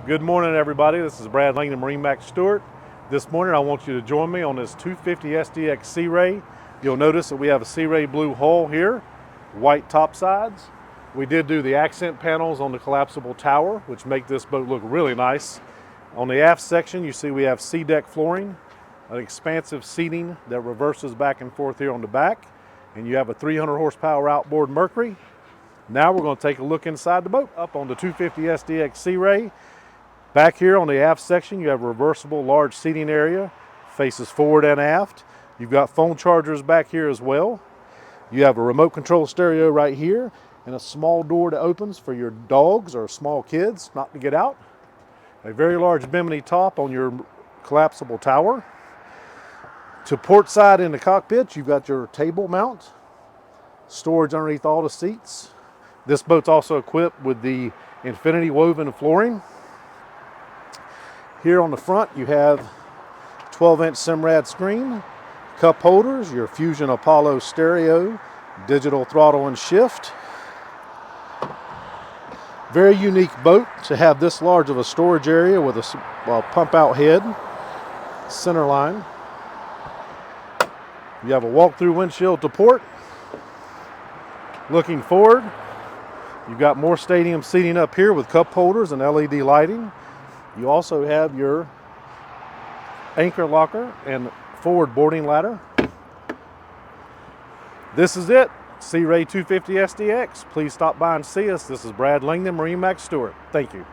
Good morning, everybody. This is Brad Langdon, MarineMax Stuart. This morning I want you to join me on this 250 SDX Sea Ray. You'll notice that we have a Sea Ray blue hull here, white top sides. We did do the accent panels on the collapsible tower, which make this boat look really nice. On the aft section, you see we have sea deck flooring, an expansive seating that reverses back and forth here on the back, and you have a 300 horsepower outboard Mercury. Now we're going to take a look inside the boat. Up on the 250 SDX Sea Ray, back here on the aft section, you have a reversible large seating area, faces forward and aft. You've got phone chargers back here as well. You have a remote control stereo right here and a small door that opens for your dogs or small kids not to get out. A very large bimini top on your collapsible tower. To port side in the cockpit, you've got your table mount, storage underneath all the seats. This boat's also equipped with the infinity woven flooring. Here on the front, you have 12-inch Simrad screen, cup holders, your Fusion Apollo stereo, digital throttle and shift. Very unique boat to have this large of a storage area with a pump out head, center line. You have a walk-through windshield to port. Looking forward, you've got more stadium seating up here with cup holders and LED lighting. You also have your anchor locker and forward boarding ladder. This is it, Sea Ray 250 SDX. Please stop by and see us. This is Brad Langdon, MarineMax Stuart. Thank you.